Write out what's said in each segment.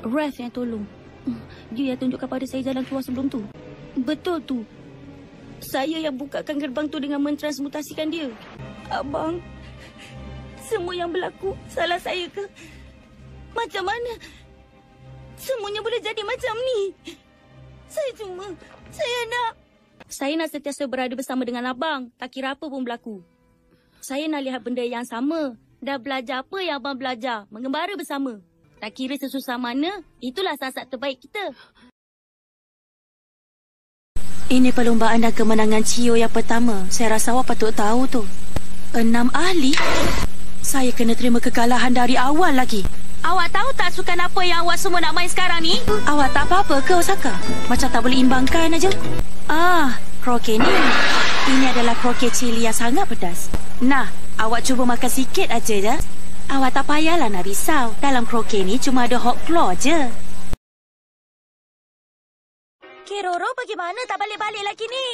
Ref yang tolong. Dia yang tunjukkan pada saya jalan keluar sebelum tu. Betul tu. Saya yang bukakan gerbang tu dengan mentransmutasikan dia. Abang, semua yang berlaku salah saya ke? Macam mana semuanya boleh jadi macam ni? Saya nak sentiasa berada bersama dengan abang. Tak kira apa pun berlaku. Saya nak lihat benda yang sama. Dan belajar apa yang abang belajar. Mengembara bersama. Tak kira sesusah mana, itulah saat-saat terbaik kita. Ini perlumbaan dan kemenangan Cio yang pertama. Saya rasa awak patut tahu tu. 6 ahli? Saya kena terima kekalahan dari awal lagi. Awak tahu tak sukan apa yang awak semua nak main sekarang ni? Awak tak apa-apa ke, Osaka? Macam tak boleh imbangkan aja. Kroket ni. Ini adalah kroket cili yang sangat pedas. Nah, awak cuba makan sikit aja je. Awak tak payahlah nak risau. Dalam kroket ni cuma ada hot claw je. Keroro bagaimana tak balik-balik lagi ni?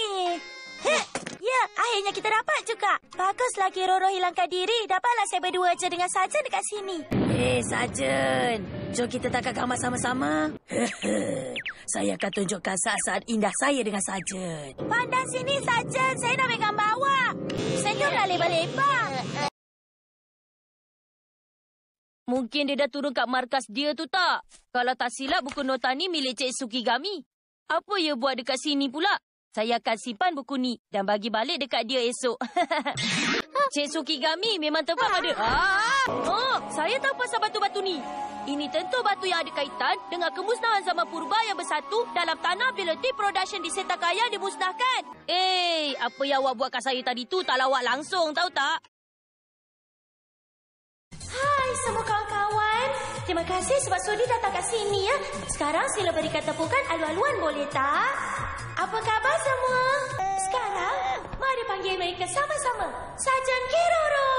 Ya, akhirnya kita dapat juga. Baguslah Keroro hilangkan diri. Dapatlah saya berdua je dengan Sarjan dekat sini. Sarjan. Jom kita tangkap gambar sama-sama. Saya akan tunjukkan saat-saat indah saya dengan Sarjan. Pandang sini, Sarjan. Saya nak ambil gambar awak. Senyumlah lebar-lebar. Mungkin dia dah turun kat markas dia tu tak? Kalau tak silap, buku nota ni milik Cik Sukigami. Apa dia buat dekat sini pula? Saya akan simpan buku ni dan bagi balik dekat dia esok. Cik Sukigami memang tepat pada... saya tahu pasal batu-batu ni. Ini tentu batu yang ada kaitan dengan kemusnahan zaman purba yang bersatu dalam tanah bila tea production di Setakaya dimusnahkan. Apa yang awak buat kat saya tadi tu tak lawak langsung, tahu tak? Hai semua kawan-kawan. Terima kasih sebab sudi datang kat sini ya. Sekarang sila berikan tepukan alu-aluan boleh tak? Apa khabar semua? Sekarang mari panggil mereka sama-sama. Sarjan Keroro.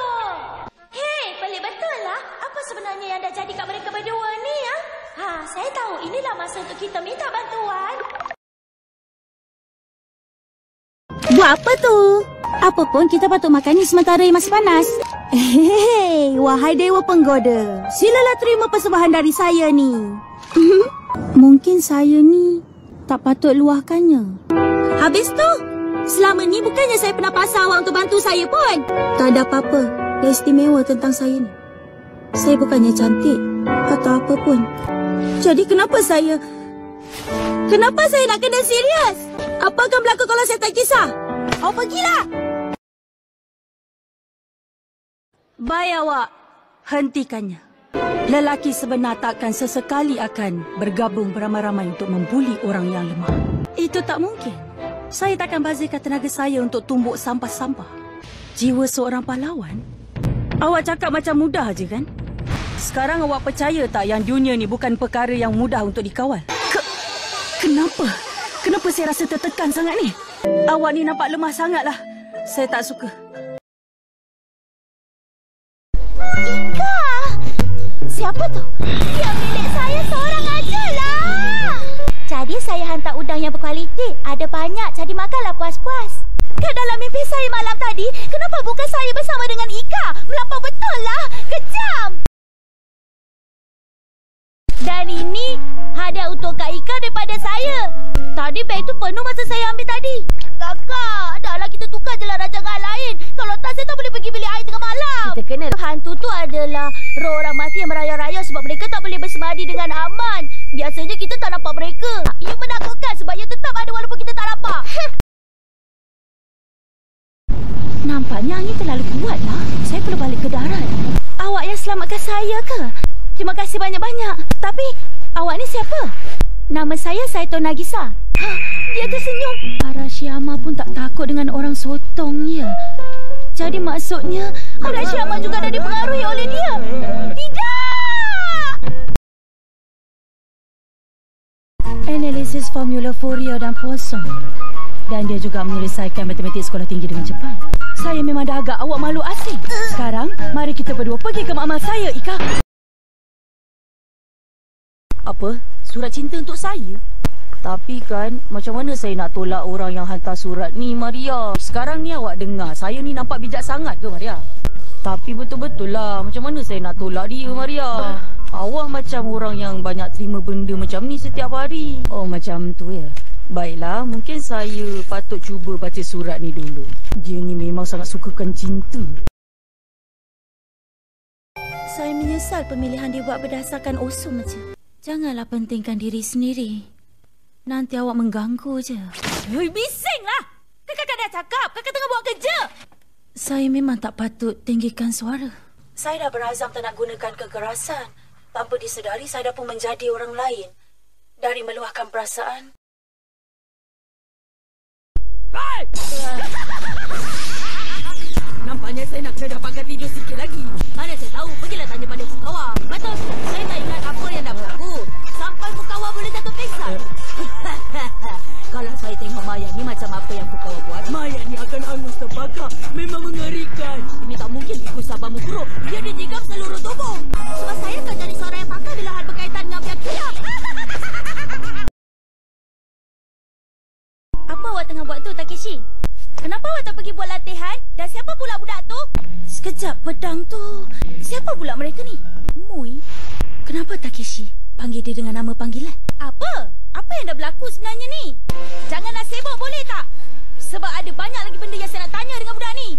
Hei, pelik betul lah. Apa sebenarnya yang dah jadi kat mereka berdua ni ya? Saya tahu inilah masa untuk kita minta bantuan. Buat apa tu? Apa pun kita patut makan ni sementara yang masih panas. Wahai Dewa Penggoda, silalah terima persembahan dari saya ni. Mungkin saya ni tak patut luahkannya. Habis tu, selama ni bukannya saya pernah pasal awak untuk bantu saya pun. Tak ada apa-apa yang istimewa tentang saya ni. Saya bukannya cantik atau apa pun. Jadi kenapa saya nak kena serius? Apa akan berlaku kalau saya tak kisah? Pergilah! Baik awak, hentikannya. Lelaki sebenar takkan sesekali akan bergabung beramai-ramai untuk membuli orang yang lemah. Itu tak mungkin. Saya takkan bazirkan tenaga saya untuk tumbuk sampah-sampah. Jiwa seorang pahlawan? Awak cakap macam mudah aja kan? Sekarang awak percaya tak yang dunia ni bukan perkara yang mudah untuk dikawal? Kenapa? Kenapa saya rasa tertekan sangat ni? Awak ni nampak lemah sangatlah. Saya tak suka. Ika! Siapa tu? Dia milik saya seorang aja lah. Jadi saya hantar udang yang berkualiti. Ada banyak, jadi makanlah puas-puas. Ke dalam mimpi saya malam tadi, kenapa bukan saya bersama dengan Ika? Melampau betul lah. Kejam! Dan ini hadiah untuk Kak Ika daripada saya. Tadi beg tu penuh masa saya ambil tadi. Kakak, dahlah kita tukar je lah rancangan lain. Kalau tak, saya tak boleh pergi bilik air tengah malam. Kita kena. Hantu tu adalah roh orang mati yang merayau-rayau sebab mereka tak boleh bersemadi dengan aman. Biasanya kita tak nampak mereka. Ia menakutkan sebab ia tetap ada walaupun kita tak nampak. Nampaknya angin terlalu kuat lah. Saya perlu balik ke darat. Awak yang selamatkan saya ke? Terima kasih banyak-banyak. Tapi, awak ni siapa? Nama saya Saito Nagisa. Dia tersenyum. Arashiyama pun tak takut dengan orang sotong ya. Jadi maksudnya, Arashiyama juga dah dipengaruhi oleh dia. Tidak! Analisis formula Fourier dan Poisson. Dan dia juga menyelesaikan matematik sekolah tinggi dengan cepat. Saya memang dah agak awak malu asing. Sekarang, mari kita berdua pergi ke makmal saya, Ika. Apa? Surat cinta untuk saya? Tapi kan, macam mana saya nak tolak orang yang hantar surat ni, Maria? Sekarang ni awak dengar, saya ni nampak bijak sangat ke, Maria? Tapi betul-betul lah, macam mana saya nak tolak dia, Maria? Awak macam orang yang banyak terima benda macam ni setiap hari. Oh, macam tu ya. Baiklah, mungkin saya patut cuba baca surat ni dulu. Dia ni memang sangat sukakan cinta. Saya menyesal pemilihan dibuat berdasarkan usum saja. Janganlah pentingkan diri sendiri. Nanti awak mengganggu je. Hei, bisinglah! Kakak dah cakap, kakak tengah buat kerja. Saya memang tak patut tinggikan suara. Saya dah berazam tak nak gunakan kekerasan. Tanpa disedari, saya dah pun menjadi orang lain. Dari meluahkan perasaan. Hai! Nampaknya saya nak kena dapatkan tidur sikit lagi. Mana saya tahu, pergilah tanya pada si Kawah. Betul, saya tak ingat apa yang dah berlaku. Sampai Kawah boleh jatuh pingsan. Kalau saya tengok Maya ni macam apa yang Kawah buat, Maya ni akan hangus terbakar. Memang mengerikan. Ini tak mungkin ikut sabar mengkuruk. Dia ditikam seluruh tubuh. Sebab saya akan cari seorang yang pakar bila hal berkaitan dengan pihak kiam. Apa awak tengah buat tu, Takeshi? Kenapa awak tak pergi buat latihan? Dan siapa pula budak tu? Sekejap, pedang tu. Siapa pula mereka ni? Mui? Kenapa Takeshi panggil dia dengan nama panggilan? Apa? Apa yang dah berlaku sebenarnya ni? Jangan nak sibuk boleh tak? Sebab ada banyak lagi benda yang saya nak tanya dengan budak ni.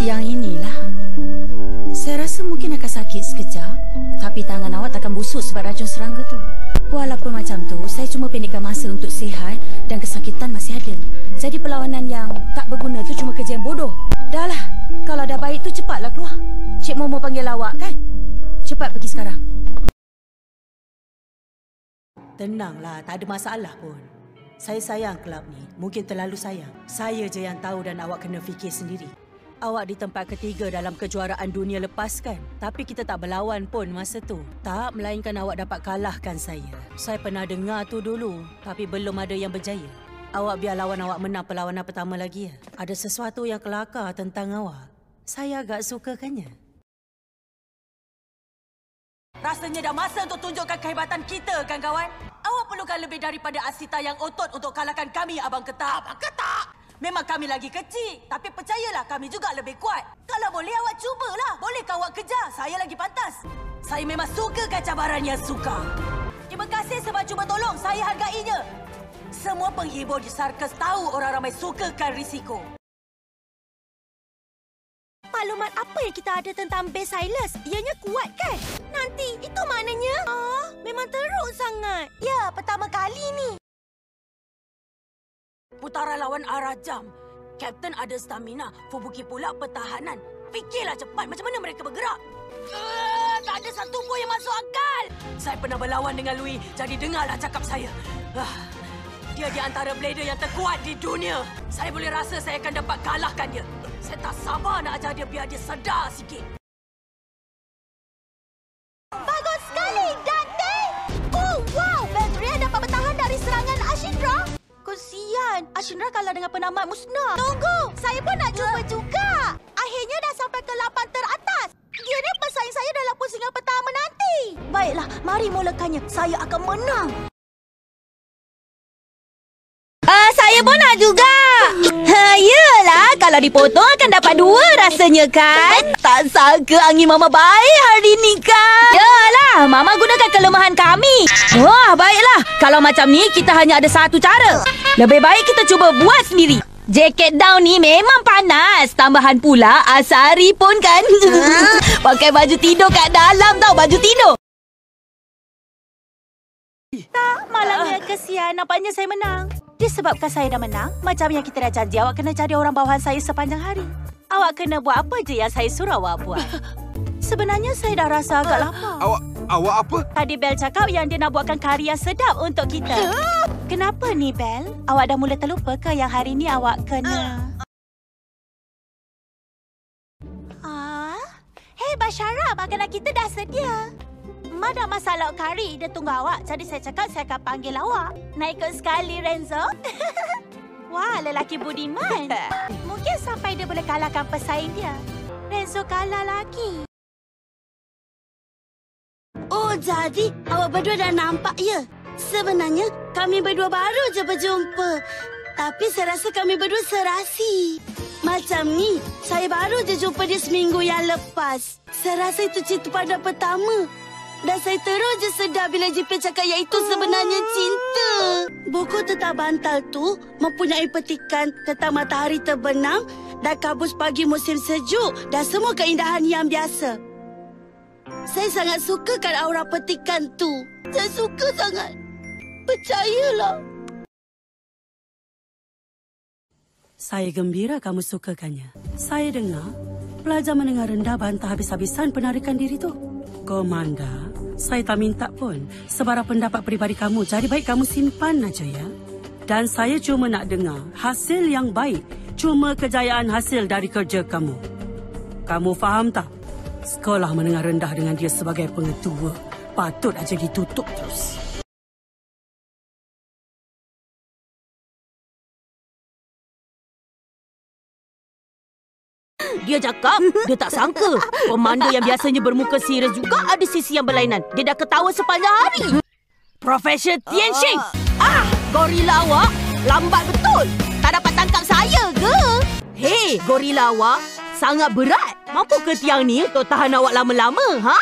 Yang inilah. Saya rasa mungkin akan sakit sekejap. Tapi tangan awak takkan busuk sebab racun serangga tu. Walaupun macam tu, saya cuma pendekkan masa untuk sihat dan kesakitan masih ada. Jadi perlawanan yang tak berguna tu cuma kerja yang bodoh. Dah lah, kalau dah baik tu cepatlah keluar. Cik Momo panggil awak kan? Cepat pergi sekarang. Tenanglah, tak ada masalah pun. Saya sayang kelab ni, mungkin terlalu sayang. Saya je yang tahu dan awak kena fikir sendiri. Awak di tempat ketiga dalam kejuaraan dunia lepas kan? Tapi kita tak berlawan pun masa tu. Tak, melainkan awak dapat kalahkan saya. Saya pernah dengar tu dulu, tapi belum ada yang berjaya. Awak biar lawan awak menang perlawanan pertama lagi ya. Ada sesuatu yang kelakar tentang awak. Saya agak sukakannya. Rasanya dah masa untuk tunjukkan kehebatan kita kan kawan? Awak perlukan lebih daripada Asita yang otot untuk kalahkan kami, Abang Ketak. Abang Ketak! Memang kami lagi kecil, tapi percayalah kami juga lebih kuat. Kalau boleh awak cubalah. Bolehkah awak kejar? Saya lagi pantas. Saya memang sukakan cabaran yang sukar. Terima kasih sebab cuba tolong. Saya hargainya. Semua penghibur di Sarkas tahu orang ramai sukakan risiko. Maklumat apa yang kita ada tentang base Silas? Ianya kuat kan? Nanti, itu maknanya? Memang teruk sangat. Ya, pertama kali ni. Putaran lawan arah jam. Kapten ada stamina. Fubuki pula pertahanan. Fikirlah cepat macam mana mereka bergerak. Tak ada satu pun yang masuk akal. Saya pernah berlawan dengan Louis, jadi dengarlah cakap saya. Dia di antara blader yang terkuat di dunia. Saya boleh rasa saya akan dapat kalahkan dia. Saya tak sabar nak ajar dia biar dia sedar sikit. Bagus sekali, Dante! Oh, wow! Beltria dapat bertahan dari serangan Ashindra. Kesian, Ashindra kalah dengan penamat musnah. Tunggu, saya pun nak cuba juga. Akhirnya dah sampai ke 8 teratas. Dia ni pesaing saya dalam pusingan pertama nanti. Baiklah, mari mulakannya. Saya akan menang. Saya pun nak juga. Yelah, kalau dipotong akan dapat 2 rasanya kan? Tak sangka angin Mama baik hari ni kan? Yalah, Mama gunakan kelemahan kami. Wah, baiklah. Kalau macam ni, kita hanya ada satu cara. Lebih baik kita cuba buat sendiri. Jaket down ni memang panas. Tambahan pula, Asari pun kan? Pakai baju tidur kat dalam tau, baju tidur. Tak, malangnya kesian. Nampaknya saya menang. Disebabkan saya dah menang, macam yang kita dah janji, awak kena jadi orang bawahan saya sepanjang hari. Awak kena buat apa je yang saya suruh awak buat. Sebenarnya saya dah rasa agak lapar. Awak apa? Tadi Bel cakap yang dia nak buatkan kari yang sedap untuk kita. Kenapa ni, Bel? Awak dah mula terlupa ke yang hari ni awak kena... Hei, Bashara, makanan kita dah sedia. Ada masalah kari, dia tunggu awak. Jadi saya cakap saya akan panggil awak. Nak ikut sekali, Renzo? Wah, lelaki budiman. Mungkin sampai dia boleh kalahkan pesaing dia. Renzo kalah lagi. Oh, jadi awak berdua dah nampak ya? Sebenarnya kami berdua baru je berjumpa. Tapi saya rasa kami berdua serasi. Macam ni, saya baru je jumpa dia seminggu yang lepas. Saya rasa itu cinta pandang pertama. Dan saya terus je sedar bila Jipin cakap yang itu sebenarnya cinta. Buku tentang bantal tu mempunyai petikan tentang matahari terbenam dan kabus pagi musim sejuk dan semua keindahan yang biasa. Saya sangat sukakan aura petikan tu. Saya suka sangat. Percayalah. Saya gembira kamu sukakannya. Saya dengar pelajar menengah rendah bantah habis-habisan penarikan diri tu. Komanda, saya tak minta pun sebarang pendapat peribadi kamu. Jadi baik kamu simpan aja ya. Dan saya cuma nak dengar hasil yang baik. Cuma kejayaan hasil dari kerja kamu. Kamu faham tak? Sekolah menengah rendah dengan dia sebagai pengetua patut aja ditutup terus. Dia cakap, dia tak sangka. Komando yang biasanya bermuka serius juga ada sisi yang berlainan. Dia dah ketawa sepanjang hari. Profesor Tianxing. Gorila awak lambat betul. Tak dapat tangkap saya ke? Hei, gorila awak sangat berat. Mampu ke tiang ni untuk tahan awak lama-lama, ha?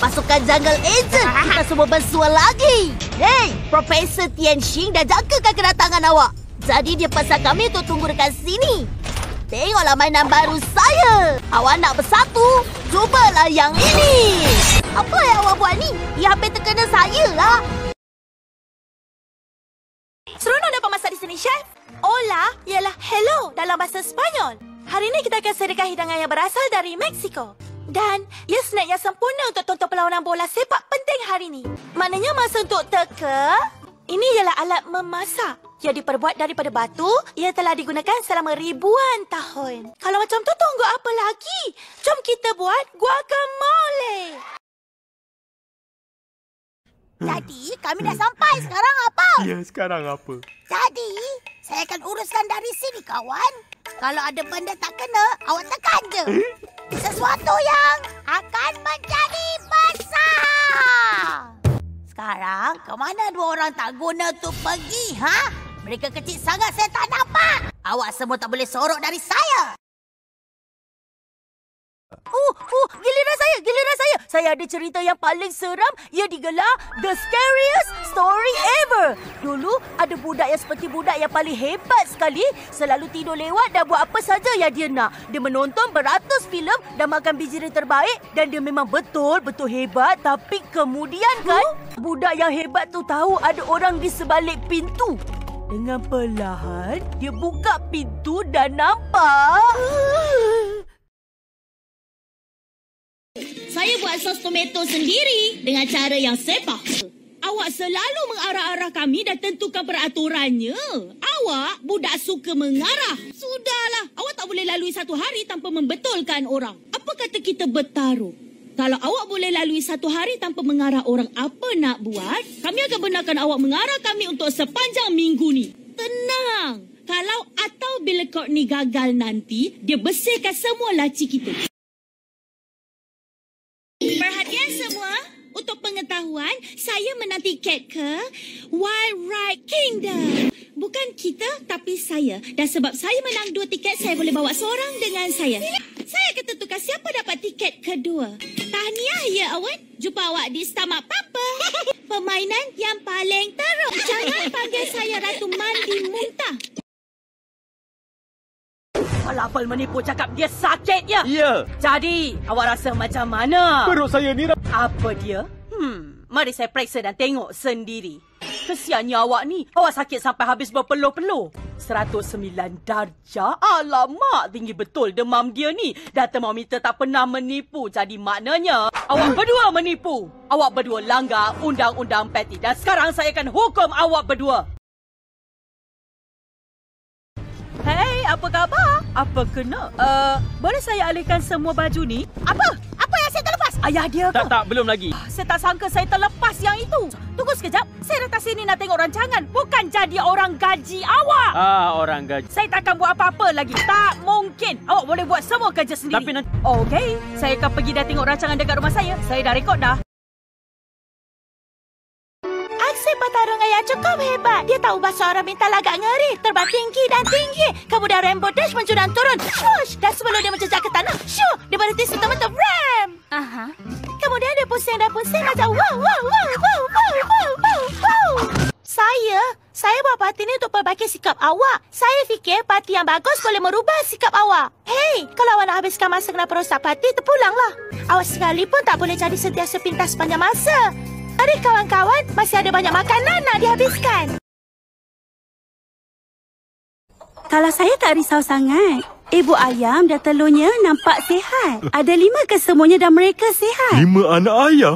Pasukan Jungle Agent, kita semua bersua lagi. Hei, Profesor Tianxing dah jangkakan kedatangan awak. Jadi dia pesan kami untuk tunggu dekat sini. Tengoklah mainan baru saya. Awak nak bersatu? Cubalah yang ini. Apa yang awak buat ni? Ia hampir terkena saya lah. Seronok dapat masak di sini, Chef. Hola ialah hello dalam bahasa Sepanyol. Hari ini kita akan sediakan hidangan yang berasal dari Mexico. Dan ia snack yang sempurna untuk tonton perlawanan bola sepak penting hari ini. Maknanya masa untuk teka. Ini ialah alat memasak. Ia diperbuat daripada batu yang telah digunakan selama ribuan tahun. Kalau macam tu, tunggu apa lagi? Jom kita buat guacamole. Jadi, kami dah sampai. Sekarang apa? Ya, sekarang apa? Jadi, saya akan uruskan dari sini, kawan. Kalau ada benda tak kena, awak tekan je. Sesuatu yang akan menjadi besar. Sekarang, ke mana dua orang tak guna tu pergi, ha? Mereka kecil sangat saya tak nampak. Awak semua tak boleh sorok dari saya. Giliran saya. Saya ada cerita yang paling seram. Ia digelar The Scariest Story Ever. Dulu ada budak yang seperti budak yang paling hebat sekali. Selalu tidur lewat dan buat apa saja yang dia nak. Dia menonton beratus filem dan makan biji terbaik. Dan dia memang betul-betul hebat. Tapi kemudian kan, budak yang hebat tu tahu ada orang di sebalik pintu. Dengan perlahan, dia buka pintu dan nampak... Saya buat sos tomato sendiri dengan cara yang sepah. Awak selalu mengarah-arah kami dan tentukan peraturannya. Awak budak suka mengarah. Sudahlah, awak tak boleh lalui satu hari tanpa membetulkan orang. Apa kata kita bertaruh? Kalau awak boleh lalui satu hari tanpa mengarah orang apa nak buat, kami akan benarkan awak mengarah kami untuk sepanjang minggu ni. Tenang. Kalau atau bila Courtney gagal nanti, dia bersihkan semua laci kita. Perhatian semua, untuk pengetahuan, saya menang tiket ke Wild Ride Kingdom. Bukan kita, tapi saya. Dan sebab saya menang 2 tiket, saya boleh bawa seorang dengan saya. Saya akan tentukan siapa dapat tiket kedua. Tahniah ya, Awan. Jumpa awak di Stomach Papa. Permainan yang paling teruk. Jangan panggil saya Ratu Mandi Muntah. Falafel menipu cakap dia sakit ya? Ya. Jadi, awak rasa macam mana? Perut saya ni... Apa dia? Mari saya periksa dan tengok sendiri. Kesiannya awak ni. Awak sakit sampai habis berpeluh-peluh. 109 darjah? Alamak, tinggi betul demam dia ni. Dan termometer tak pernah menipu. Jadi maknanya, awak berdua menipu. Awak berdua langgar undang-undang Petty. Dan sekarang saya akan hukum awak berdua. Hei, apa khabar? Apa kena? Boleh saya alihkan semua baju ni? Apa? Apa yang saya terlepas? Ayah dia ke? Tak, belum lagi. Saya tak sangka saya terlepas yang itu. Tunggu sekejap. Saya datang sini nak tengok rancangan. Bukan jadi orang gaji awak. Orang gaji. Saya takkan buat apa-apa lagi. Tak mungkin. Awak boleh buat semua kerja sendiri. Tapi nanti... Okey. Saya akan pergi dan tengok rancangan dekat rumah saya. Saya dah rekod dah. Aksi pertarungan yang cukup hebat. Dia tahu bahasa orang minta agak ngeri. Terbang tinggi dan tinggi. Kemudian Rainbow Dash menjurang turun. Swoosh! Dan sebelum dia menjejak ke tanah, shoo! Dia berhenti serta-merta. Ram! Aha. Kemudian dia pusing dan pusing macam wow, wow, wow, wow, wow, wow, wow, wow. Saya buat parti ni untuk perbaiki sikap awak. Saya fikir parti yang bagus boleh merubah sikap awak. Hei, kalau awak nak habiskan masa kena perosak parti, terpulanglah. Awak sekalipun tak boleh jadi sentiasa pintas sepanjang masa. Mari kawan-kawan, masih ada banyak makanan nak dihabiskan. Kalau saya tak risau sangat. Ibu ayam dan telurnya nampak sihat. Ada 5 kesemuanya dan mereka sihat. 5 anak ayam?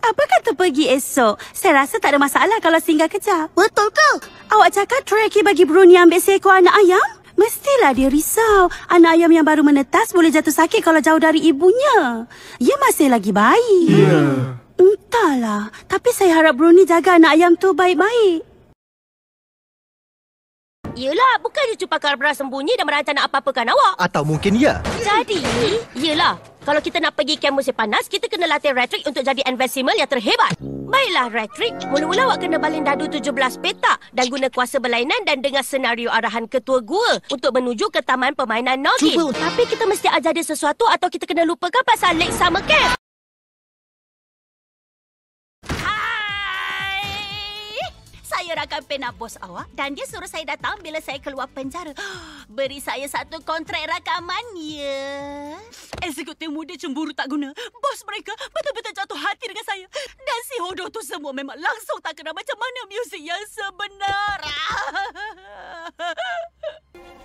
Apa kata pergi esok? Saya rasa tak ada masalah kalau singgah kejap. Betul ke? Awak cakap Treki bagi Bruni ambil seekor anak ayam? Mestilah dia risau. Anak ayam yang baru menetas boleh jatuh sakit kalau jauh dari ibunya. Ia masih lagi bayi. Ya. Entahlah. Tapi saya harap Bruni jaga anak ayam tu baik-baik. Yelah, bukannya Chupacabra sembunyi dan merancang nak apa-apakan awak. Atau mungkin ya. Jadi, yelah. Kalau kita nak pergi kem musim panas, kita kena latih retrik untuk jadi Invincible yang terhebat. Baiklah, retrik. Mula-mula awak kena balin dadu 17 petak dan guna kuasa berlainan dan dengar senario arahan ketua gua untuk menuju ke taman permainan Nogin. Tapi kita mesti ajar dia sesuatu atau kita kena lupakan pasal Lake Summer Camp. Saya rakan pena bos awak dan dia suruh saya datang bila saya keluar penjara. Beri saya satu kontrak rakaman, ya. Eksekutif muda cemburu tak guna. Bos mereka betul-betul jatuh hati dengan saya. Dan si hodoh tu semua memang langsung tak kenal macam mana muzik yang sebenar.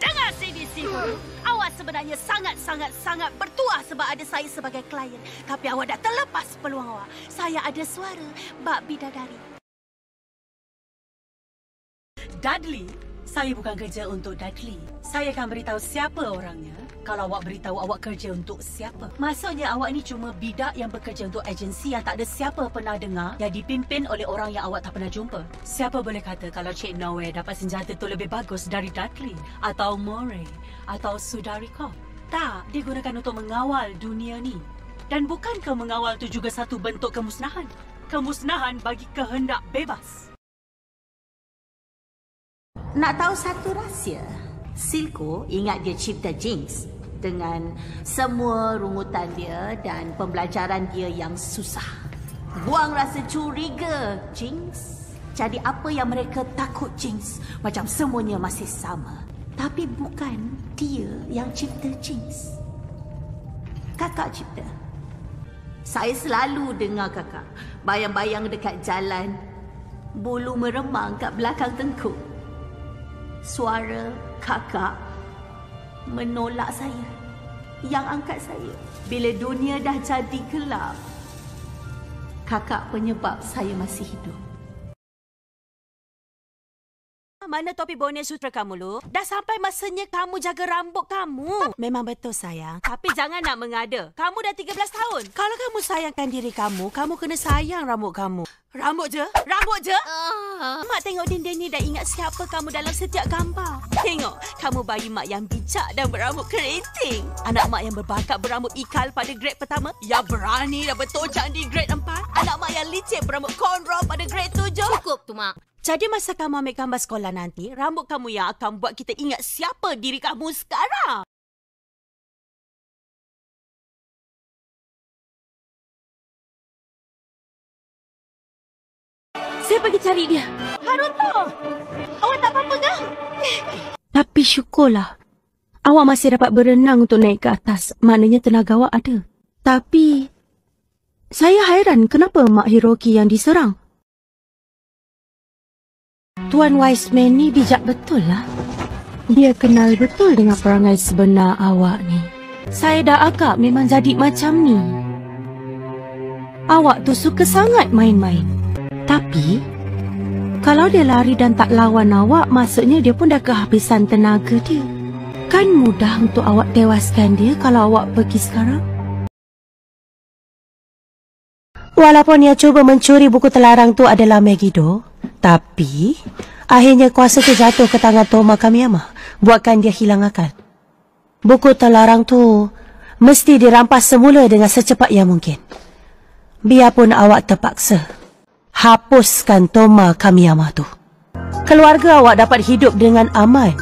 Dengar sini, Sifu. Awak sebenarnya sangat bertuah sebab ada saya sebagai klien. Tapi awak dah terlepas peluang awak. Saya ada suara bak bidadari. Dudley, saya bukan kerja untuk Dudley. Saya akan beritahu siapa orangnya kalau awak beritahu awak kerja untuk siapa. Maksudnya awak ni cuma bidak yang bekerja untuk agensi yang tak ada siapa pernah dengar yang dipimpin oleh orang yang awak tak pernah jumpa. Siapa boleh kata kalau Cik Nowhere dapat senjata tu lebih bagus dari Dudley atau Moray atau Sudariko? Tak, dia gunakan untuk mengawal dunia ni. Dan bukankah mengawal tu juga satu bentuk kemusnahan? Kemusnahan bagi kehendak bebas. Nak tahu satu rahsia? Silco ingat dia cipta Jinx dengan semua rungutan dia dan pembelajaran dia yang susah. Buang rasa curiga, Jinx. Jadi apa yang mereka takut, Jinx? Macam semuanya masih sama. Tapi bukan dia yang cipta Jinx. Kakak cipta. Saya selalu dengar kakak bayang-bayang dekat jalan. Bulu meremang kat belakang tengkuk. Suara kakak menolak saya, yang angkat saya bila dunia dah jadi gelap. Kakak penyebab saya masih hidup. Mana topi bonet sutra kamu, Lu? Dah sampai masanya kamu jaga rambut kamu. Memang betul, sayang. Tapi jangan nak mengada. Kamu dah 13 tahun. Kalau kamu sayangkan diri kamu, kamu kena sayang rambut kamu. Rambut je? Rambut je? Mak tengok dinding ni dan ingat siapa kamu dalam setiap gambar. Tengok, kamu bayi mak yang bijak dan berambut keriting. Anak mak yang berbakat berambut ikal pada grade pertama. Yang berani dan bertojang di grade 4. Anak mak yang licik berambut cornrow pada grade 7. Cukup tu, Mak. Jadi masa kamu ambil gambar sekolah nanti, rambut kamu yang akan buat kita ingat siapa diri kamu sekarang. Saya pergi cari dia. Haruto! Awak tak apa-apa ke? Tapi syukurlah. Awak masih dapat berenang untuk naik ke atas. Maknanya tenaga awak ada. Tapi saya hairan kenapa Mak Hiroki yang diserang. Tuan Wiseman ni bijak betul lah. Dia kenal betul dengan perangai sebenar awak ni. Saya dah agak memang jadi macam ni. Awak tu suka sangat main-main. Tapi kalau dia lari dan tak lawan awak, maksudnya dia pun dah kehabisan tenaga dia. Kan mudah untuk awak tewaskan dia kalau awak pergi sekarang. Walaupun ia cuba mencuri buku terlarang tu adalah Megiddo, tapi akhirnya kuasa tu jatuh ke tangan Toma Kamiyama, buatkan dia hilang akal. Buku terlarang tu mesti dirampas semula dengan secepat yang mungkin. Biarpun awak terpaksa. hapuskan Toma Kamiyama tu. Keluarga awak dapat hidup dengan aman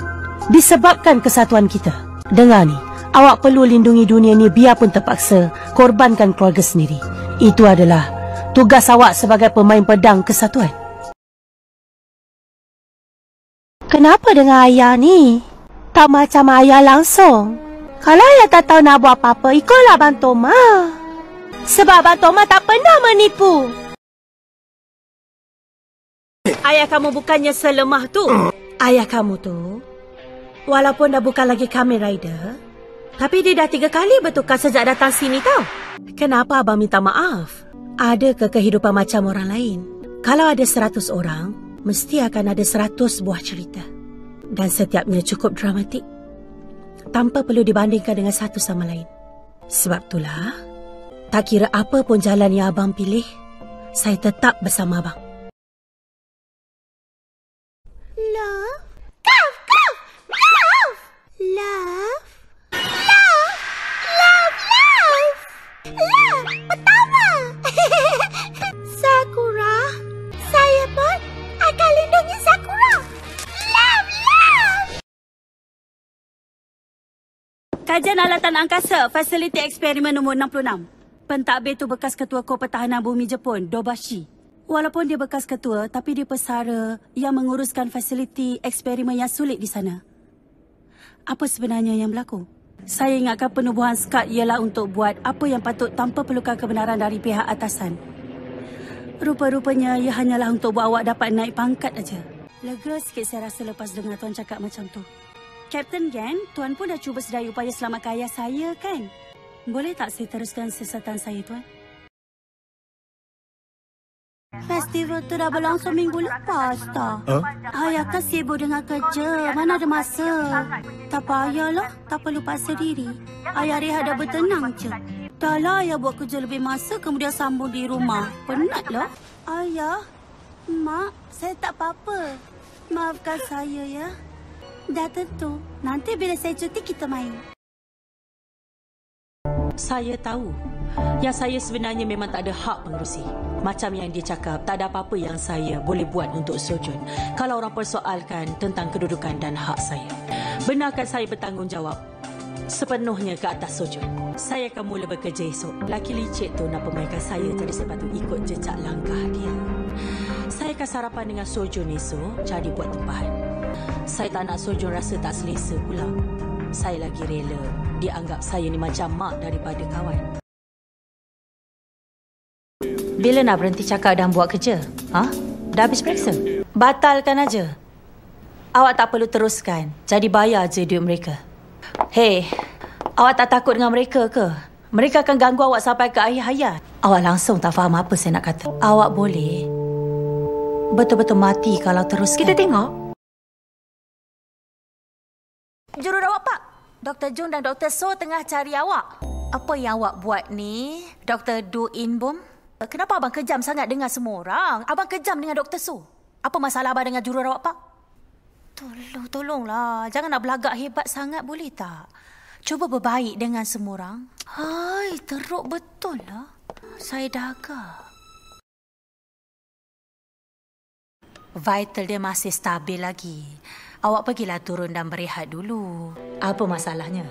disebabkan kesatuan kita. Dengar ni, awak perlu lindungi dunia ni biarpun terpaksa korbankan keluarga sendiri. Itu adalah tugas awak sebagai pemain pedang kesatuan. Kenapa dengan ayah ni? Tak macam ayah langsung. Kalau ayah tak tahu nak buat apa-apa, ikutlah Abang Toma. Sebab Abang Toma tak pernah menipu. Ayah kamu bukannya selemah tu. Ayah kamu tu, walaupun dah bukan lagi Kamen Rider, tapi dia dah 3 kali bertukar sejak datang sini tau. Kenapa abang minta maaf? Ada ke kehidupan macam orang lain? Kalau ada 100 orang, mesti akan ada 100 buah cerita. Dan setiapnya cukup dramatik. Tanpa perlu dibandingkan dengan satu sama lain. Sebab itulah, tak kira apa pun jalan yang abang pilih, saya tetap bersama abang. Love? Love! Love! Love! Love! Love! Love! Love! Pertama! Sakura, saya pun akan lindungi Sakura. Love! Love! Kajian alatan angkasa, fasiliti eksperimen nombor 66. Pentadbir tu bekas ketua Kor Pertahanan Bumi Jepun, Dobashi. Walaupun dia bekas ketua, tapi dia pesara yang menguruskan fasiliti eksperimen yang sulit di sana. Apa sebenarnya yang berlaku? Saya ingatkan penubuhan SCAD ialah untuk buat apa yang patut tanpa perlukan kebenaran dari pihak atasan. Rupa-rupanya ia hanyalah untuk buat awak dapat naik pangkat aja. Lega sikit saya rasa lepas dengar tuan cakap macam tu. Kapten Gan, tuan pun dah cuba sedaya upaya selamatkan ayah saya kan? Boleh tak saya teruskan siasatan saya, tuan? Festival tu dah berlangsung minggu lepas tak? Ayah kan sibuk dengan kerja. Mana ada masa? Tak payahlah. Tak perlu paksa diri. Ayah rehat dah bertenang je. Dah lah ayah buat kerja lebih masa kemudian sambung di rumah. Penat lah. Ayah, Mak, saya tak apa-apa. Maafkan saya ya. Dah tentu. Nanti bila saya cuti kita main. Saya tahu yang saya sebenarnya memang tak ada hak mengurusi. Macam yang dia cakap, tak ada apa-apa yang saya boleh buat untuk Sojun kalau orang persoalkan tentang kedudukan dan hak saya. Benarkan saya bertanggungjawab sepenuhnya ke atas Sojun. Saya akan mula bekerja esok. Laki licik tu nak pemainkan saya, jadi saya patut ikut jejak langkah dia. Saya akan sarapan dengan Sojun esok, jadi buat tempahan. Saya tak nak Sojun rasa tak selesa pula. Saya lagi rela dia anggap saya ni macam mak daripada kawan. Bila nak berhenti cakap dan buat kerja? Ha? Dah habis periksa? Batalkan aja. Awak tak perlu teruskan. Jadi bayar je duit mereka. Hei, awak tak takut dengan mereka ke? Mereka akan ganggu awak sampai ke akhir hayat. Awak langsung tak faham apa saya nak kata. Awak boleh betul-betul mati kalau teruskan. Kita tengok. Jururawat Pak, Dr. Jung dan Dr. So tengah cari awak. Apa yang awak buat ni, Dr. Du In Bom? Kenapa abang kejam sangat dengan semua orang? Abang kejam dengan Dr. So. Apa masalah abang dengan jururawat Pak? Tolonglah. Jangan nak belagak hebat sangat, boleh tak? Cuba berbaik dengan semua orang. Hai, teruk betul lah. Saya dah agak. Vital dia masih stabil lagi. Awak pergilah turun dan berehat dulu. Apa masalahnya?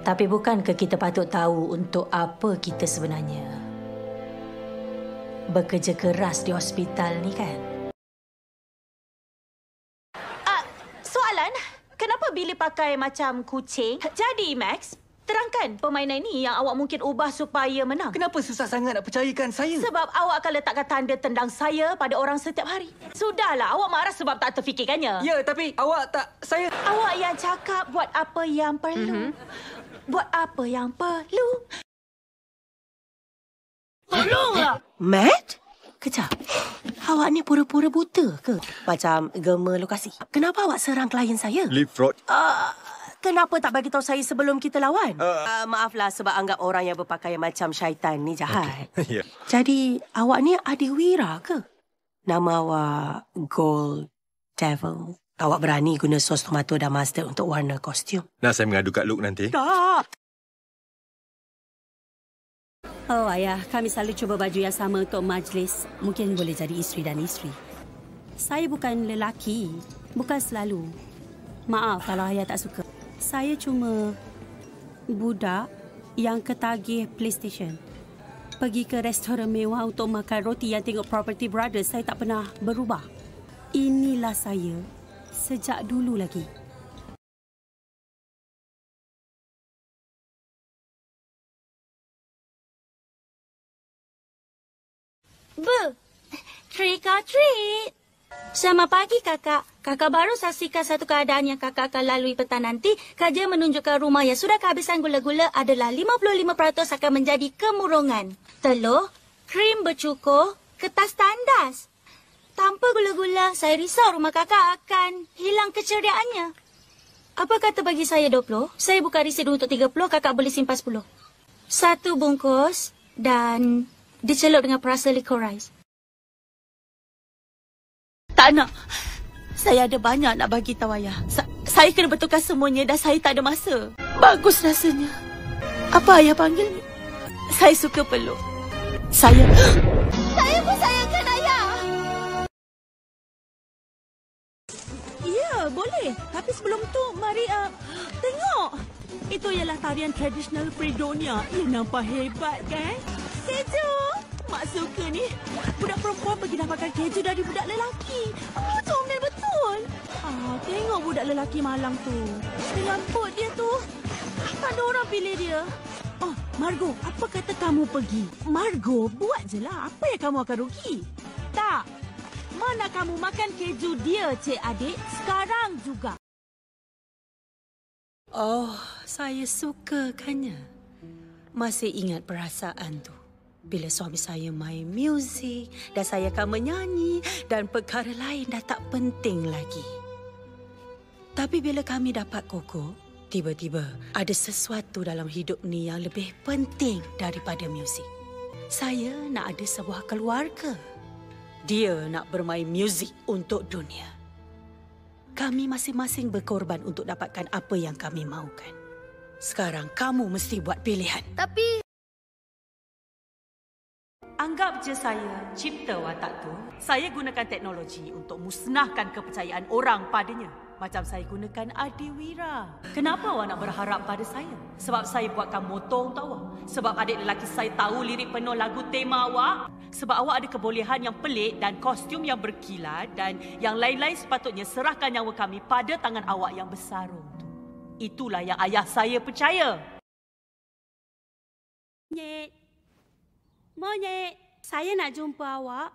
Tapi bukankah kita patut tahu untuk apa kita sebenarnya bekerja keras di hospital ni kan? Soalan, kenapa Billy pakai macam kucing? Jadi Max, terangkan permainan ni yang awak mungkin ubah supaya menang. Kenapa susah sangat nak percayakan saya? Sebab awak akan letakkan tanda tendang saya pada orang setiap hari. Sudahlah, awak marah sebab tak terfikirkannya. Ya, tapi awak tak... Saya... Awak yang cakap buat apa yang perlu. Buat apa yang perlu. Tolonglah! Matt? Kejap. Awak ni pura-pura buta ke? Macam gema lokasi. Kenapa awak serang klien saya? Leap fraud. Kenapa tak bagi tahu saya sebelum kita lawan? Maaflah sebab anggap orang yang berpakaian macam syaitan ni jahat. Okay. Yeah. Jadi, awak ni adiwira ke? Nama awak Gold Devil. Awak berani guna sos tomato dan mustard untuk warna kostum? Nak saya mengadu kat Luke nanti? Tak. Oh ayah, kami selalu cuba baju yang sama untuk majlis. Mungkin boleh jadi isteri dan isteri. Saya bukan lelaki. Bukan selalu. Maaf kalau ayah tak suka. Saya cuma budak yang ketagih PlayStation. Pergi ke restoran mewah untuk makan roti yang tengok Property Brothers. Saya tak pernah berubah. Inilah saya sejak dulu lagi. Trick or treat. Selamat pagi, Kakak. Kakak baru saksikan satu keadaan yang Kakak akan lalui petang nanti. Kajian menunjukkan rumah yang sudah kehabisan gula-gula adalah 55% akan menjadi kemurungan. Telur, krim bercukur, kertas tandas. Tanpa gula-gula, saya risau rumah Kakak akan hilang keceriaannya. Apa kata bagi saya 20? Saya buka resit untuk 30, Kakak boleh simpan 10. Satu bungkus dan dicelup dengan perasa licorice. Tak nak. Saya ada banyak nak bagi tahu ayah. Saya kena betulkan semuanya dan saya tak ada masa. Bagus rasanya. Apa ayah panggil ni? Saya suka peluk. Saya pun sayangkan ayah. Ya, boleh. Tapi sebelum tu, mari tengok. Itu ialah tarian tradisional Fredonia. Ia nampak hebat, kan? Keju. Mak suka ni. Budak perempuan pergi dapatkan keju dari budak lelaki. Comel betul. Tengok budak lelaki malang tu. Dengan pot dia tu. Tak ada orang pilih dia. Margo, apa kata kamu pergi? Margo, buat je lah. Apa yang kamu akan rugi? Tak. Mana kamu makan keju dia, cik adik? Sekarang juga. Oh, saya sukakannya. Masih ingat perasaan tu. Bila suami saya main muzik dan saya akan menyanyi dan perkara lain dah tak penting lagi. Tapi bila kami dapat Koko, tiba-tiba ada sesuatu dalam hidup ni yang lebih penting daripada muzik. Saya nak ada sebuah keluarga. Dia nak bermain muzik untuk dunia. Kami masing-masing berkorban untuk dapatkan apa yang kami mahukan. Sekarang kamu mesti buat pilihan. Tapi Anggap je saya cipta watak tu. Saya gunakan teknologi untuk musnahkan kepercayaan orang padanya. Macam saya gunakan Adiwira. Kenapa awak nak berharap pada saya? Sebab saya buatkan motor untuk awak. Sebab adik lelaki saya tahu lirik penuh lagu tema awak. Sebab awak ada kebolehan yang pelik dan kostum yang berkilat. Dan yang lain-lain sepatutnya serahkan nyawa kami pada tangan awak yang bersarung tu. Itulah yang ayah saya percaya. Monyet, saya nak jumpa awak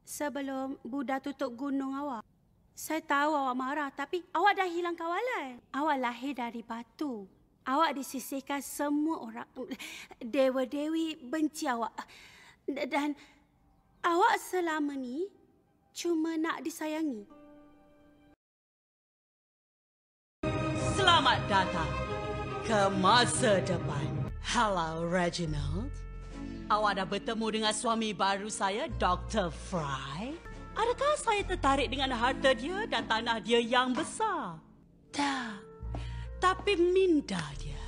sebelum Buddha tutup gunung awak. Saya tahu awak marah tapi awak dah hilang kawalan. Awak lahir dari batu. Awak disisihkan semua orang. Dewa-dewi benci awak. Dan awak selama ni cuma nak disayangi. Selamat datang ke masa depan. Hello, Reginald. Awak dah bertemu dengan suami baru saya, Dr. Fry. Adakah saya tertarik dengan harta dia dan tanah dia yang besar? Tak. Tapi minda dia.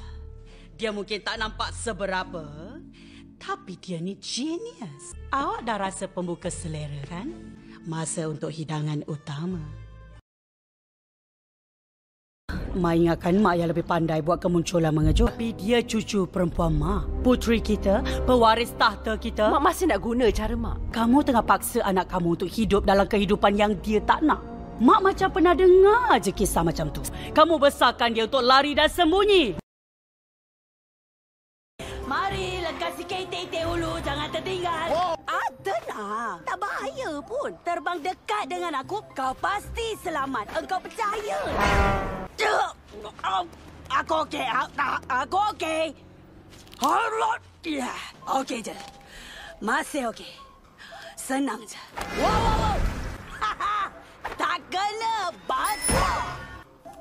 Dia mungkin tak nampak seberapa, tapi dia ni genius. Awak dah rasa pembuka selera kan? Masa untuk hidangan utama. Mak ingatkan mak yang lebih pandai buat kemunculan mengejut. Tapi dia cucu perempuan mak. Puteri kita, pewaris tahta kita. Mak masih nak guna cara mak. Kamu tengah paksa anak kamu untuk hidup dalam kehidupan yang dia tak nak. Mak macam pernah dengar je kisah macam tu. Kamu besarkan dia untuk lari dan sembunyi. Mari lekasi KTT dulu, jangan tertinggal. Tenang, tak bahaya pun. Terbang dekat dengan aku, kau pasti selamat. Engkau percaya? Aku okey. Aku okey. Harlot. Ya, okey je. Masih okey. Senang je. Wow. Tak kena basah.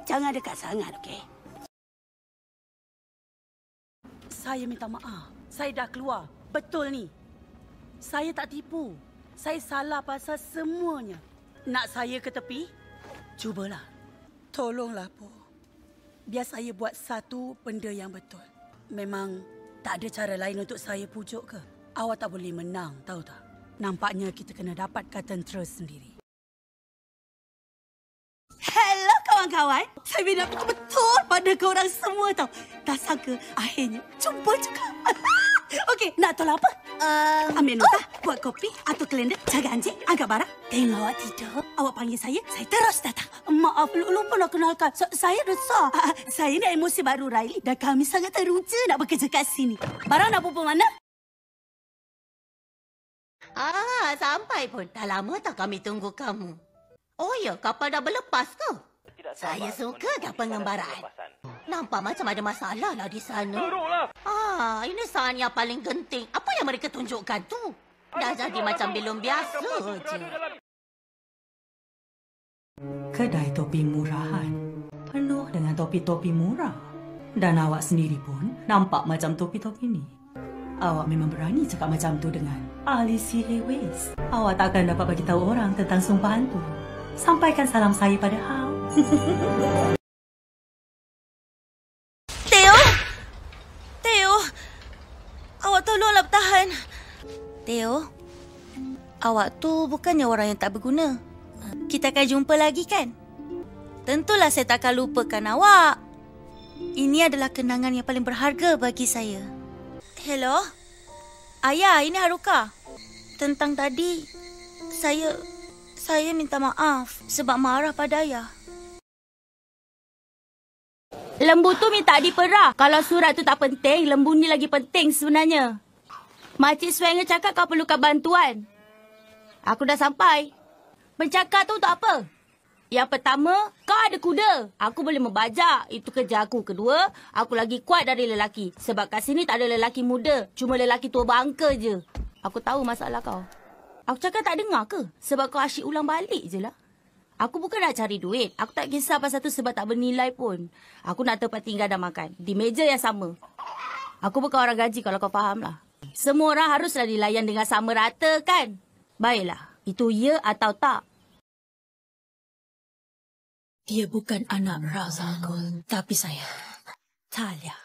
Jangan dekat sangat, okey? Saya minta maaf. Saya dah keluar. Betul ni. Saya tak tipu. Saya salah pasal semuanya. Nak saya ke tepi? Cubalah. Tolonglah, Po. Biar saya buat satu benda yang betul. Memang Tak ada cara lain untuk saya pujuk ke? Awak tak boleh menang, tahu tak? Nampaknya kita kena dapatkan tentera sendiri. Hello kawan-kawan. Saya minat betul-betul pada korang semua tau. Tak sangka akhirnya jumpa juga. Okey, nak tolong apa? Ambil nota, buat kopi atau kalender, jaga anjing, angkat barang. Tengok awak tidur. Awak panggil saya terus datang. Maaf, lupa nak kenalkan. Saya Resa. Saya ni emosi baru Riley dan kami sangat teruja nak bekerja kat sini. Barang nak pupuk mana? Sampai pun. Dah lama tak kami tunggu kamu. Oh ya, kapal dah berlepas ke? Saya suka kapal pengembaraan. Nampak macam ada masalah lah di sana. Ini saat yang paling genting. Apa yang mereka tunjukkan tu? Dah jadi macam belum biasa je. Kedai topi murahan. Penuh dengan topi-topi murah. Dan awak sendiri pun nampak macam topi-topi ni. Awak memang berani cakap macam tu dengan ahli sihir Wes. Awak takkan dapat bagi tahu orang tentang sumpahan tu. Sampaikan salam saya pada Hao. Theo, awak tolonglah bertahan. Theo, awak tu bukannya orang yang tak berguna. Kita akan jumpa lagi kan? Tentulah saya tak akan lupakan awak. Ini adalah kenangan yang paling berharga bagi saya. Hello? Ayah, ini Haruka. Tentang tadi, saya minta maaf sebab marah pada ayah. Lembu tu minta diperah. Kalau surat tu tak penting, lembu ni lagi penting sebenarnya. Makcik Swanger cakap kau perlukan bantuan. Aku dah sampai. Bercakap tu tak apa. Yang pertama, kau ada kuda. Aku boleh membajak. Itu kerja aku. Kedua, aku lagi kuat dari lelaki. Sebab kat sini tak ada lelaki muda. Cuma lelaki tua bangka je. Aku tahu masalah kau. Aku cakap tak dengar ke? Sebab kau asyik ulang balik je lah. Aku bukan nak cari duit. Aku tak kisah pasal tu sebab tak bernilai pun. Aku nak tempat tinggal dan makan. Di meja yang sama. Aku bukan orang gaji kalau kau faham lah. Semua orang haruslah dilayan dengan sama rata kan? Baiklah. Itu ya atau tak? Dia bukan anak Ra's al Ghul. Tapi saya. Talia.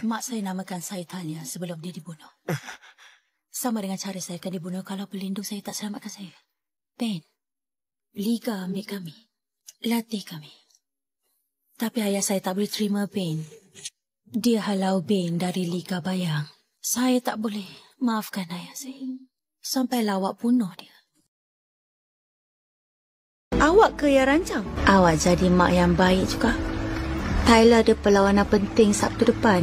Mak saya namakan saya Talia sebelum dia dibunuh. Sama dengan cara saya akan dibunuh kalau pelindung saya tak selamatkan saya. Ben. Liga ambil kami. Latih kami. Tapi ayah saya tak boleh terima Ben. Dia halau Ben dari Liga Bayang. Saya tak boleh maafkan ayah saya. Sampailah awak bunuh dia. Awak ke yang rancang? Awak jadi mak yang baik juga. Tyler ada perlawanan penting Sabtu depan.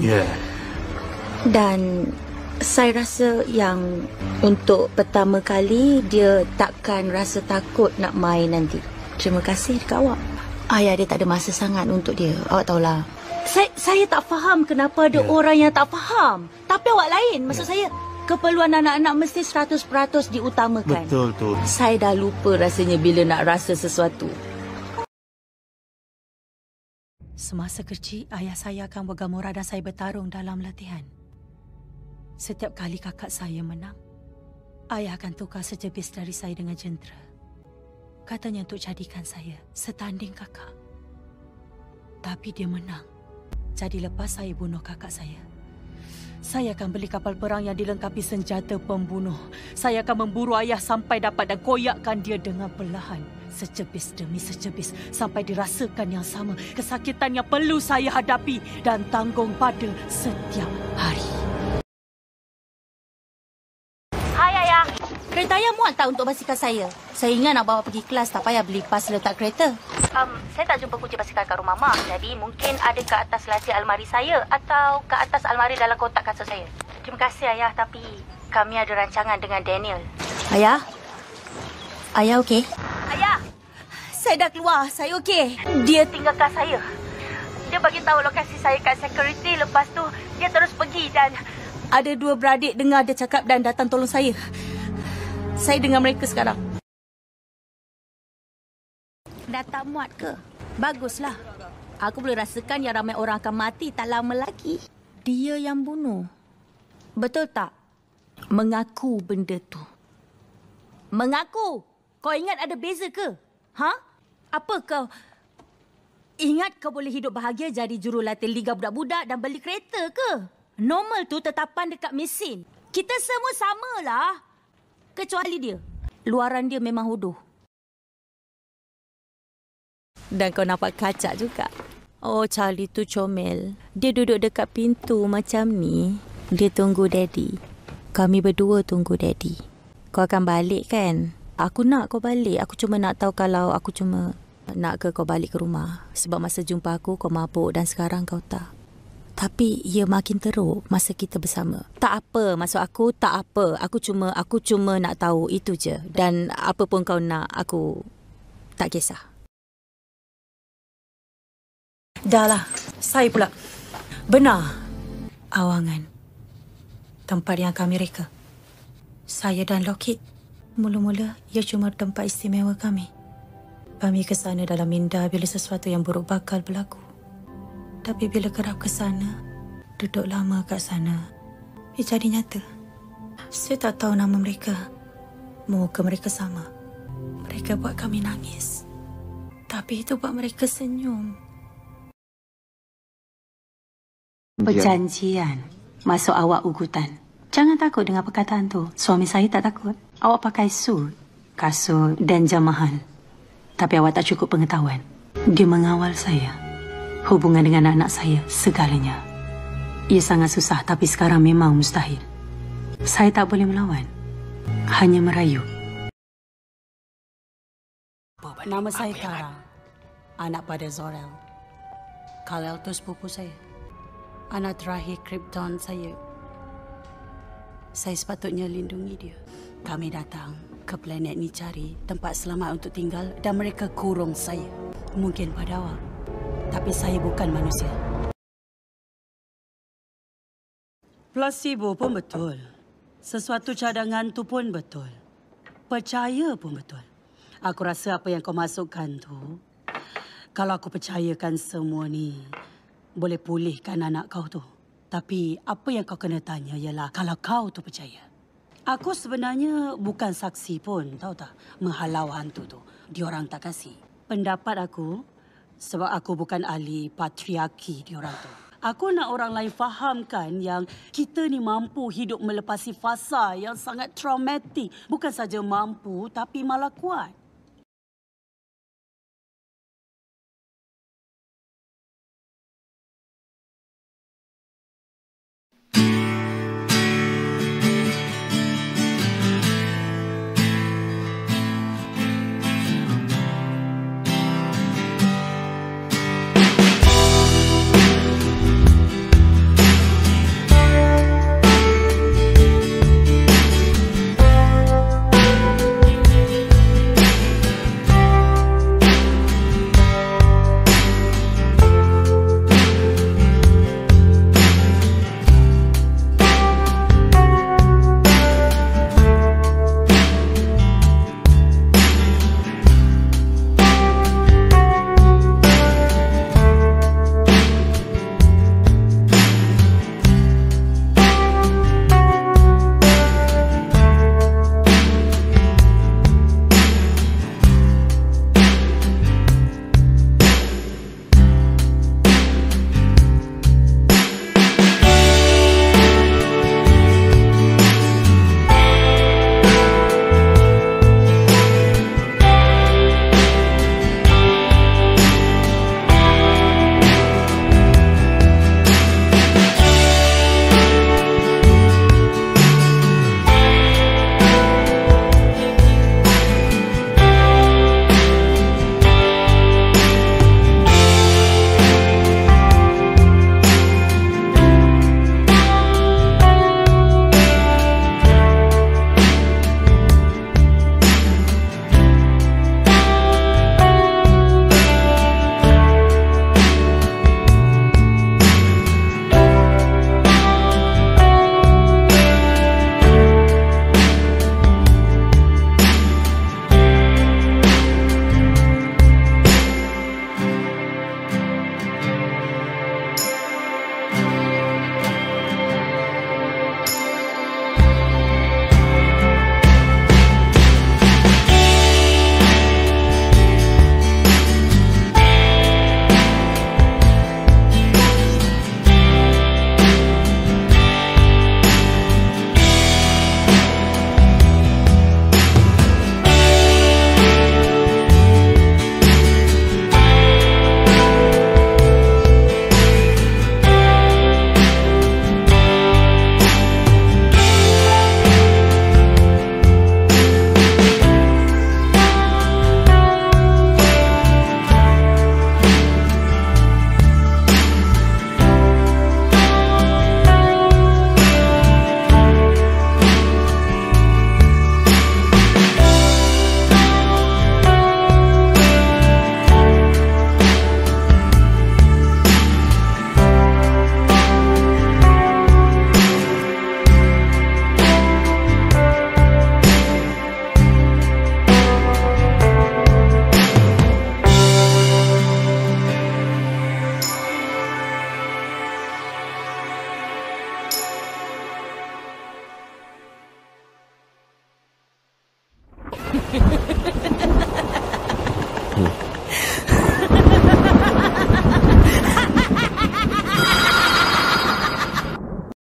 Dan saya rasa yang untuk pertama kali dia takkan rasa takut nak main nanti. Terima kasih dekat awak. Ayah dia tak ada masa sangat untuk dia. Awak tahulah. Saya tak faham kenapa ada orang yang tak faham. Tapi awak lain. Maksud saya, keperluan anak-anak mesti 100% diutamakan. Betul tu. Saya dah lupa rasanya bila nak rasa sesuatu. Semasa kecil, ayah saya akan bergamora dan saya bertarung dalam latihan. Setiap kali kakak saya menang, ayah akan tukar sejepis dari saya dengan jentera. Katanya untuk jadikan saya setanding kakak. Tapi dia menang. Jadi lepas saya bunuh kakak saya akan beli kapal perang yang dilengkapi senjata pembunuh. Saya akan memburu ayah sampai dapat dan koyakkan dia dengan perlahan. Sejepis demi sejepis sampai dirasakan yang sama. Kesakitan yang perlu saya hadapi dan tanggung pada setiap hari. Hai ayah. Kereta ayah muat tak untuk basikal saya? Saya ingat nak bawa pergi kelas, tak payah beli pas letak kereta. Saya tak jumpa kunci basikal kat rumah mak. Jadi mungkin ada ke atas laci almari saya atau ke atas almari dalam kotak kasut saya. Terima kasih ayah, tapi kami ada rancangan dengan Daniel. Ayah? Ayah okey? Ayah! Saya dah keluar. Saya okey. Dia tinggalkan saya. Dia bagi tahu lokasi saya kat security. Lepas tu dia terus pergi dan ada dua beradik dengar dia cakap dan datang tolong saya. Saya dengan mereka sekarang. Dah tak muat ke? Baguslah. Aku boleh rasakan yang ramai orang akan mati tak lama lagi. Dia yang bunuh. Betul tak? Mengaku benda tu. Mengaku? Kau ingat ada beza ke? Ha? Apa kau? Ingat kau boleh hidup bahagia jadi jurulatih Liga Budak-Budak dan beli kereta ke? Normal tu tetapan dekat mesin. Kita semua samalah. Kecuali dia. Luaran dia memang hodoh. Dan kau nampak kacak juga. Oh, Charlie tu comel. Dia duduk dekat pintu macam ni. Dia tunggu Daddy. Kami berdua tunggu Daddy. Kau akan balik kan? Aku nak kau balik. Aku cuma nak tahu kalau aku cuma nak ke kau balik ke rumah. Sebab masa jumpa aku kau mabuk dan sekarang kau tak. Tapi ia makin teruk masa kita bersama. Tak apa, maksud aku tak apa. Aku cuma nak tahu itu je. Dan apa pun kau nak, aku tak kisah. Dah lah, saya pula. Benar. Awangan. Tempat yang kami reka. Saya dan Lockheed. Mula-mula, ia cuma tempat istimewa kami. Kami ke sana dalam minda bila sesuatu yang buruk bakal berlaku. Tapi bila kerap ke sana, duduk lama kat sana, ia jadi nyata. Saya tak tahu nama mereka. Muka mereka sama. Mereka buat kami nangis. Tapi itu buat mereka senyum. Perjanjian. Masuk awak ugutan. Jangan takut dengan perkataan tu. Suami saya tak takut. Awak pakai suit, kasut dan jam mahal. Tapi awak tak cukup pengetahuan. Dia mengawal saya. Hubungan dengan anak saya, segalanya. Ia sangat susah tapi sekarang memang mustahil. Saya tak boleh melawan. Hanya merayu. Nama saya Kara. Anak pada Zor-El. Kal-El tu sepupu saya. Anak terakhir Krypton saya. Saya sepatutnya lindungi dia. Kami datang ke planet ni cari tempat selamat untuk tinggal dan mereka kurung saya. Mungkin pada awak. Tapi saya bukan manusia. Placebo pun betul. Sesuatu cadangan tu pun betul. Percaya pun betul. Aku rasa apa yang kau masukkan tu, kalau aku percayakan semua ni, boleh pulihkan anak kau tu. Tapi apa yang kau kena tanya ialah kalau kau tu percaya. Aku sebenarnya bukan saksi pun, tahu tak? Menghalau hantu tu. Diorang tak kasih. Pendapat aku, sebab aku bukan ahli patriarki diorang tu. Aku nak orang lain fahamkan yang kita ni mampu hidup melepasi fasa yang sangat traumatik. Bukan saja mampu, tapi malah kuat.